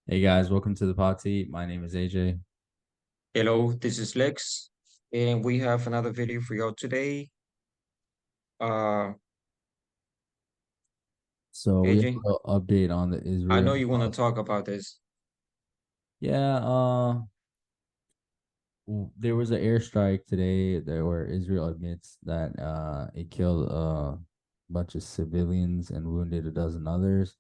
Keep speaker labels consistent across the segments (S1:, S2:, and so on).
S1: Hey guys, welcome to the party. My name is AJ.
S2: Hello, this is Lex, and we have another video for you today. Uh,
S1: So we have a
S2: AJ,
S1: little update on the
S2: I know
S1: Israel.
S2: you want to talk about this.
S1: Yeah, there was an airstrike today there where Israel admits that it killed a bunch of civilians and wounded a dozen others.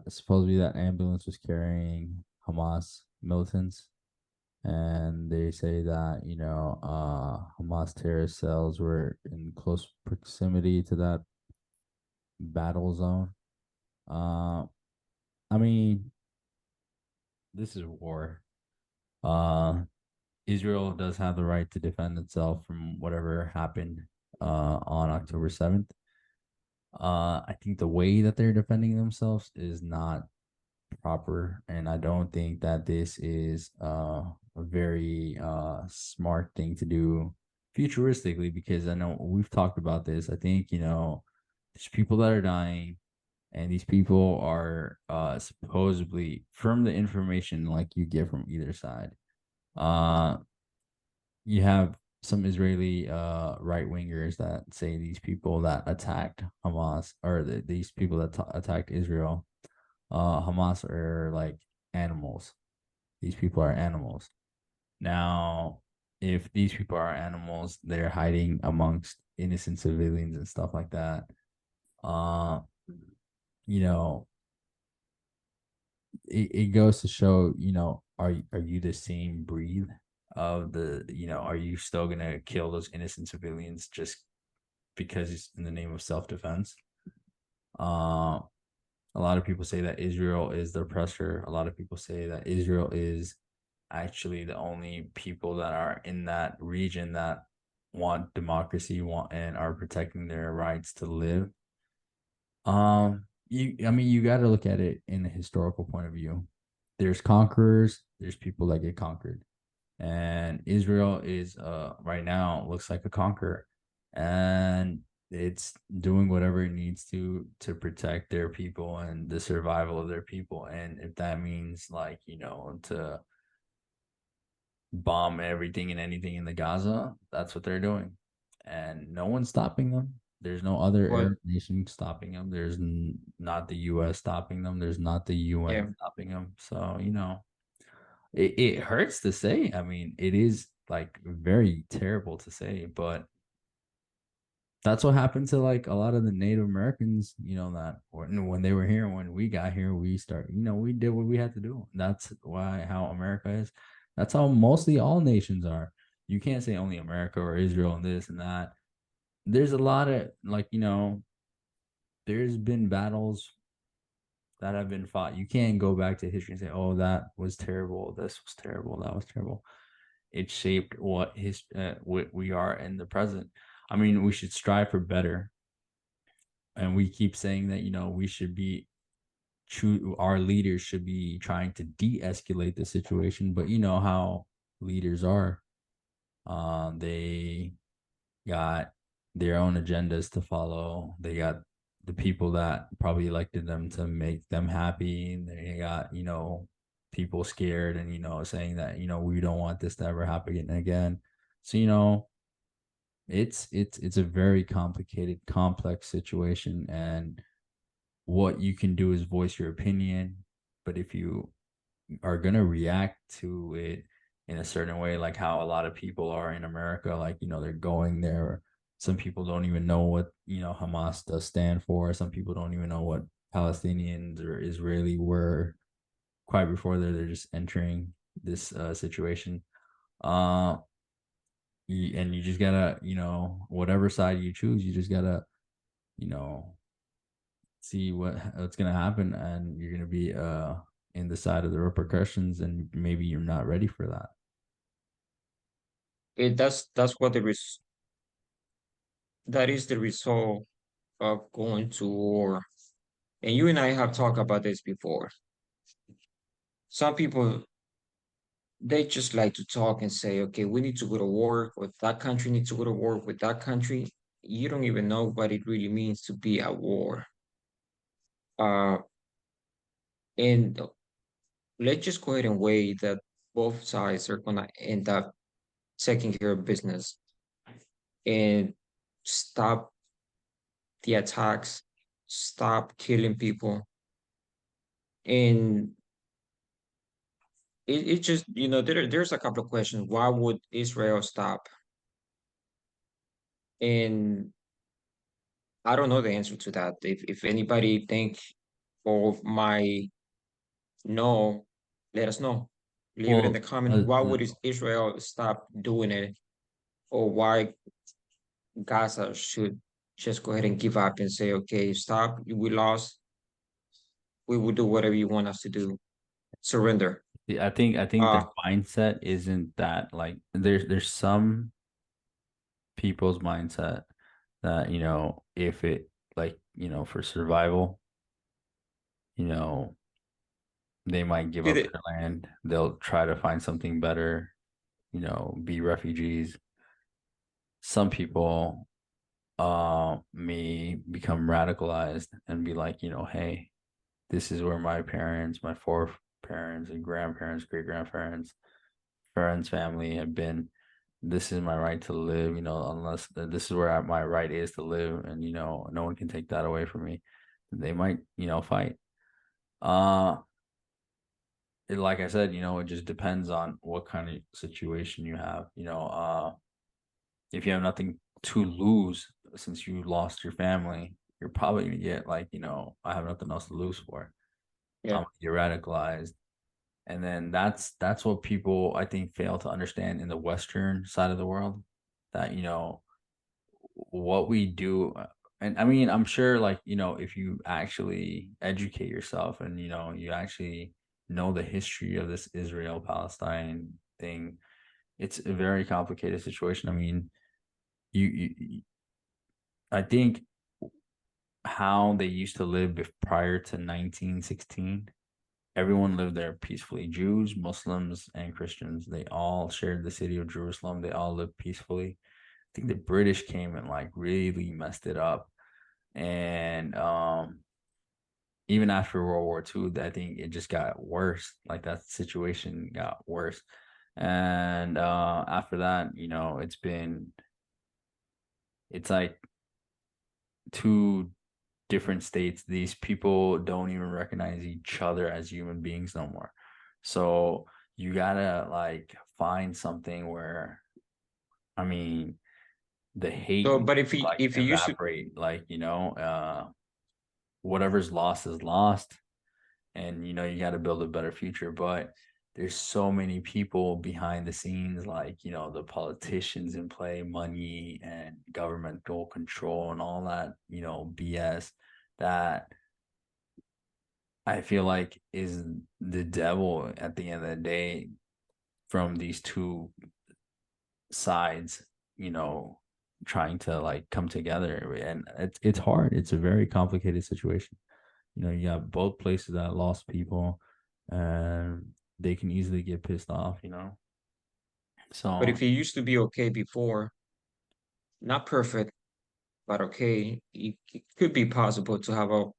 S1: Supposedly that ambulance was carrying Hamas militants, and they say that Hamas terrorist cells were in close proximity to that battle zone. Uh, I mean, this is war. Uh, Israel does have the right to defend itself from whatever happened on October 7th. I think the way that they're defending themselves is not proper, and I don't think that this is a very smart thing to do futuristically, because I know we've talked about this. I think, there's people that are dying, and these people are supposedly, from the information like you get from either side, uh you have some Israeli right wingers that say these people that attacked Hamas, or these people that attacked Israel, Hamas are like animals. These people are animals. Now, if these people are animals, they're hiding amongst innocent civilians and stuff like that. Uh, you know, it goes to show, are you the same breed of are you still gonna kill those innocent civilians just because it's in the name of self-defense? Uh, a lot of people say that Israel is the oppressor. A lot of people say that Israel is actually the only people that are in that region that want democracy, want and are protecting their rights to live. I mean, you got to look at it in a historical point of view. There's conquerors, there's people that get conquered, and Israel is right now looks like a conqueror, and it's doing whatever it needs to protect their people and the survival of their people. And if that means, like, to bomb everything and anything in the Gaza, that's what they're doing, and no one's stopping them. There's no other
S2: But
S1: Arab nation stopping them. There's not the U.S. stopping them. There's not the UN
S2: yeah,
S1: stopping them. So, it hurts to say. I mean, it is like very terrible to say, but that's what happened to like a lot of the Native Americans, that when they were here, when we got here, we did what we had to do. That's why how America is. That's how mostly all nations are. You can't say only America or Israel and this and that. There's a lot of like, there's been battles that have been fought. You can't go back to history and say, "Oh, that was terrible. This was terrible. That was terrible." It shaped what we are in the present. I mean, we should strive for better, and we keep saying that we should be true. Our leaders should be trying to de-escalate the situation, but you know how leaders are. They got their own agendas to follow. They got the people that probably elected them to make them happy. They got, people scared and, saying that, we don't want this to ever happen again. So, it's a very complicated, complex situation. And what you can do is voice your opinion. But if you are gonna react to it in a certain way, like how a lot of people are in America, like they're going there. Some people don't even know what Hamas does stand for. Some people don't even know what Palestinians or Israeli were quite before they're just entering this situation. Uh, and you just gotta, whatever side you choose, you just gotta, you know, see what's gonna happen, and you're gonna be in the side of the repercussions, and maybe you're not ready for that.
S2: that's what that is the result of going to war. And you and I have talked about this before. Some people they just like to talk and say, okay, we need to go to war with that country, need to go to war with that country. You don't even know what it really means to be at war. Uh, and let's just go ahead and wait that both sides are gonna end up taking care of business and stop the attacks, stop killing people. And it just, there's a couple of questions. Why would Israel stop? And I don't know the answer to that. If anybody think or might know, let us know. Leave it in the
S1: Well,
S2: comment. Why would Israel stop doing it? Or why Gaza should just go ahead and give up and say, okay, stop, we lost. We will do whatever you want us to do. Surrender.
S1: I think their
S2: Uh,
S1: mindset isn't that like there's some people's mindset that if it like for survival, you know they might give
S2: did
S1: up
S2: it,
S1: their land. They'll try to find something better, be refugees. Some people may become radicalized and be like, hey, this is where my parents, my foreparents and grandparents, great grandparents, friends, family have been. This is my right to live, unless this is where my right is to live, and no one can take that away from me. They might, fight. Uh, like I said, it just depends on what kind of situation you have. If you have nothing to lose since you lost your family, you're probably gonna get like, I have nothing else to lose for. I'm
S2: yeah.
S1: gonna get radicalized. And then that's what people I think fail to understand in the Western side of the world. That, what we do, and I mean, I'm sure like, if you actually educate yourself and you actually know the history of this Israel Palestine thing, it's a very complicated situation. I mean, you I think how they used to live prior to 1916, everyone lived there peacefully. Jews, Muslims, and Christians, they all shared the city of Jerusalem. They all lived peacefully. I think the British came and like really messed it up. And even after World War II, I think it just got worse. Like that situation got worse. And after that, it's like two different states. These people don't even recognize each other as human beings no more. So you gotta like find something where, I mean, the hate
S2: So, but if he
S1: like
S2: if he used to,
S1: evaporate, like, whatever's lost is lost, and you got to build a better future. But there's so many people behind the scenes, like, the politicians in play, money and governmental control and all that, BS, that I feel like is the devil at the end of the day from these two sides, you know, trying to like come together. And it's hard. It's a very complicated situation. You have both places that lost people, and they can easily get pissed off.
S2: but if
S1: So
S2: he used to be okay before, not perfect, but okay, it could be possible to have a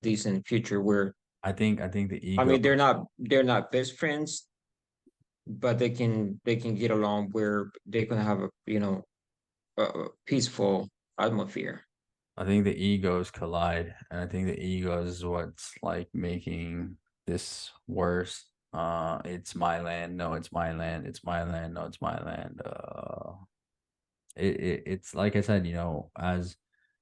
S2: decent future where,
S1: I think the
S2: I mean, they're
S1: egos.
S2: not they're not best friends, but they can get along where they can have a peaceful atmosphere.
S1: I think the egos collide, and I think the egos is what's like making this worse. It's my land. No, it's my land. It's my land. No, it's my land. It's like I said, as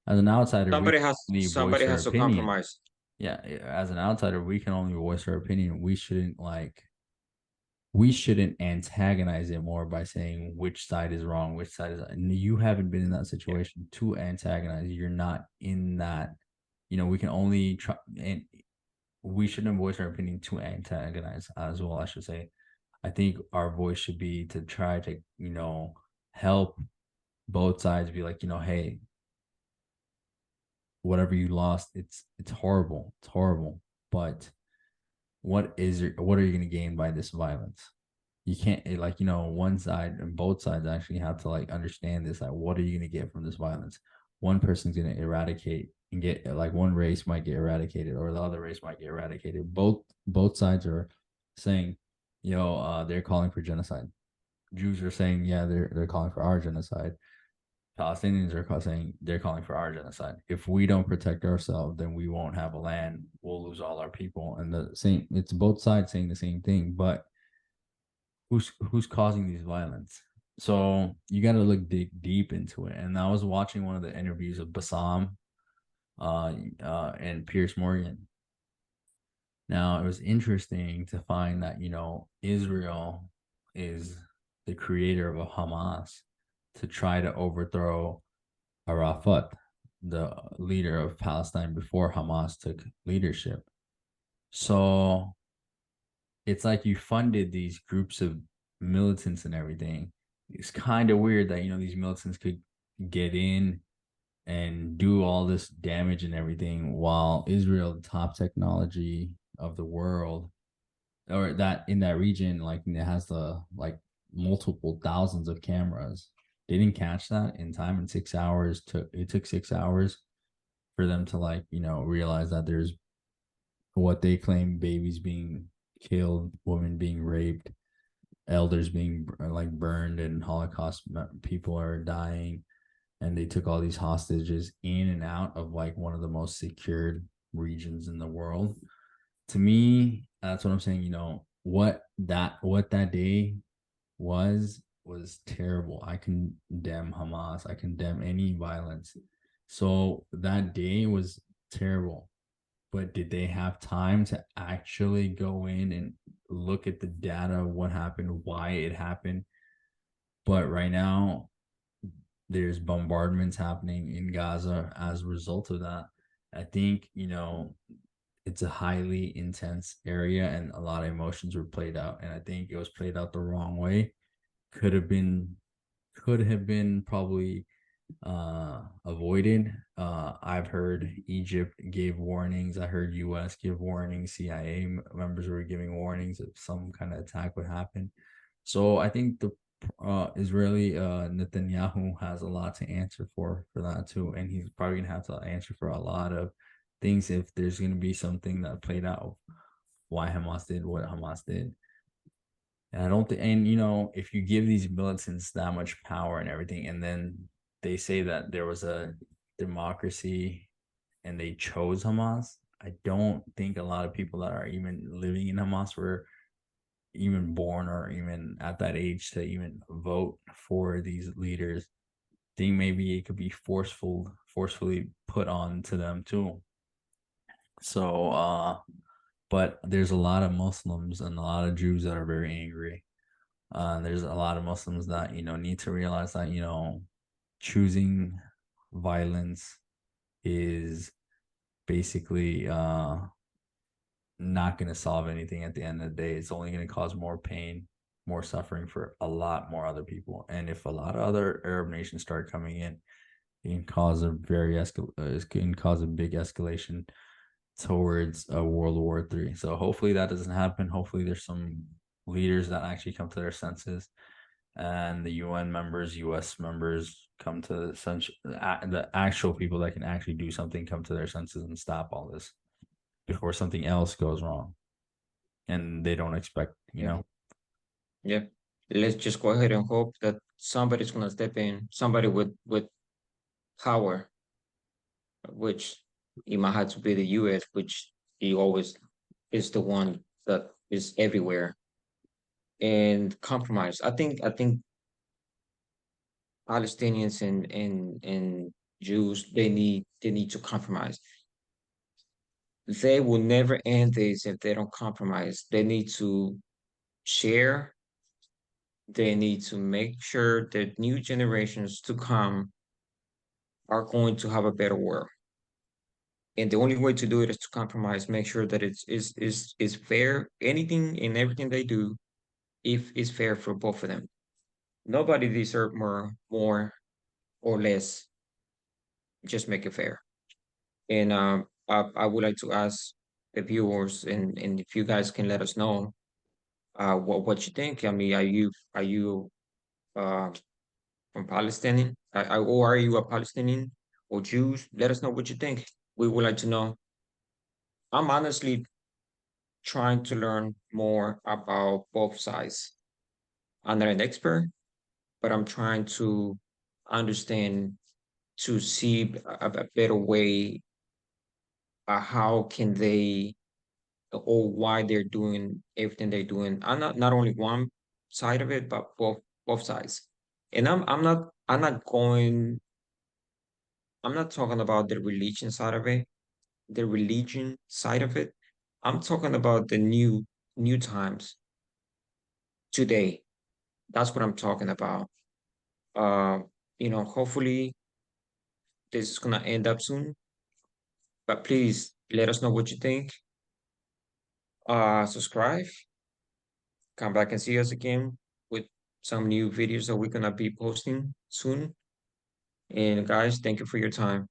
S1: an outsider, we
S2: Somebody
S1: can
S2: has
S1: only
S2: somebody
S1: voice our
S2: has to
S1: opinion.
S2: compromise.
S1: Yeah, as an outsider, we can only voice our opinion. We shouldn't antagonize it more by saying which side is wrong, which side is. And you haven't been in that
S2: Yeah.
S1: situation to antagonize. You're not in that. We can only try, and we shouldn't voice our opinion to antagonize as well. I should say. I think our voice should be to try to, help both sides be like, hey, whatever you lost, it's horrible. It's horrible. But what are you going to gain by this violence? You can't like, one side and both sides actually have to like understand this. Like, what are you going to get from this violence? One person's going to eradicate and get like one race might get eradicated or the other race might get eradicated. Both sides are saying, "Yo, they're calling for genocide." Jews are saying, "Yeah, they're calling for our genocide." Palestinians are saying they're calling for our genocide. If we don't protect ourselves, then we won't have a land. We'll lose all our people. And the same, it's both sides saying the same thing. But who's causing these violence? So you got to look deep into it. And I was watching one of the interviews of Bassam and Pierce Morgan. Now it was interesting to find that Israel is the creator of a Hamas to try to overthrow Arafat, the leader of Palestine before Hamas took leadership. So it's like you funded these groups of militants and everything. It's kind of weird that these militants could get in and do all this damage and everything while Israel, the top technology of the world, or that in that region, like it has the like multiple thousands of cameras. They didn't catch that in time in 6 hours. Took 6 hours for them to realize that there's what they claim babies being killed, women being raped, elders being like burned, and Holocaust people are dying. And they took all these hostages in and out of like one of the most secured regions in the world. To me, that's what I'm saying. What that day was terrible. I condemn Hamas. I condemn any violence. So that day was terrible. But did they have time to actually go in and look at the data, what happened, why it happened? But right now, there's bombardments happening in Gaza as a result of that. I think, it's a highly intense area and a lot of emotions were played out. And I think it was played out the wrong way. Could have been probably avoided. I've heard Egypt gave warnings. I heard US give warnings. CIA members were giving warnings if some kind of attack would happen. So I think the Israeli Netanyahu has a lot to answer for that too, and he's probably gonna have to answer for a lot of things if there's gonna be something that played out why Hamas did what Hamas did. And I don't think, and if you give these militants that much power and everything, and then they say that there was a democracy and they chose Hamas, I don't think a lot of people that are even living in Hamas were even born or even at that age to even vote for these leaders. I think maybe it could be forcefully put on to them too. So, but there's a lot of Muslims and a lot of Jews that are very angry. There's a lot of Muslims that need to realize that choosing violence is basically not going to solve anything at the end of the day. It's only going to cause more pain, more suffering for a lot more other people. And if a lot of other Arab nations start coming in, it can cause it can cause a big escalation towards a World War III. So hopefully that doesn't happen. Hopefully there's some leaders that actually come to their senses, and the UN members, US members come to the actual people that can actually do something come to their senses and stop all this before something else goes wrong and they don't expect,
S2: Yeah. Yeah. Let's just go ahead and hope that somebody's gonna step in, somebody with power, which it might have to be the US, which he always is the one that is everywhere, and compromise. I think Palestinians and Jews, they need to compromise. They will never end this if they don't compromise. They need to share. They need to make sure that new generations to come are going to have a better world. And the only way to do it is to compromise, make sure that it's fair. Anything and everything they do, if it's fair for both of them. Nobody deserves more or less. Just make it fair. And I would like to ask the viewers, and if you guys can let us know what you think. I mean, are you uh from Palestinian? Or are you a Palestinian or Jews? Let us know what you think. We would like to know. I'm honestly trying to learn more about both sides. I'm not an expert, but I'm trying to understand to see a better way how can they or why they're doing everything they're doing. I'm not only one side of it, but both sides. And I'm not talking about the religion side of it, the religion side of it. I'm talking about the new times today. That's what I'm talking about. Uh, hopefully this is gonna end up soon. But please let us know what you think. Subscribe, come back and see us again with some new videos that we're gonna be posting soon. And guys, thank you for your time.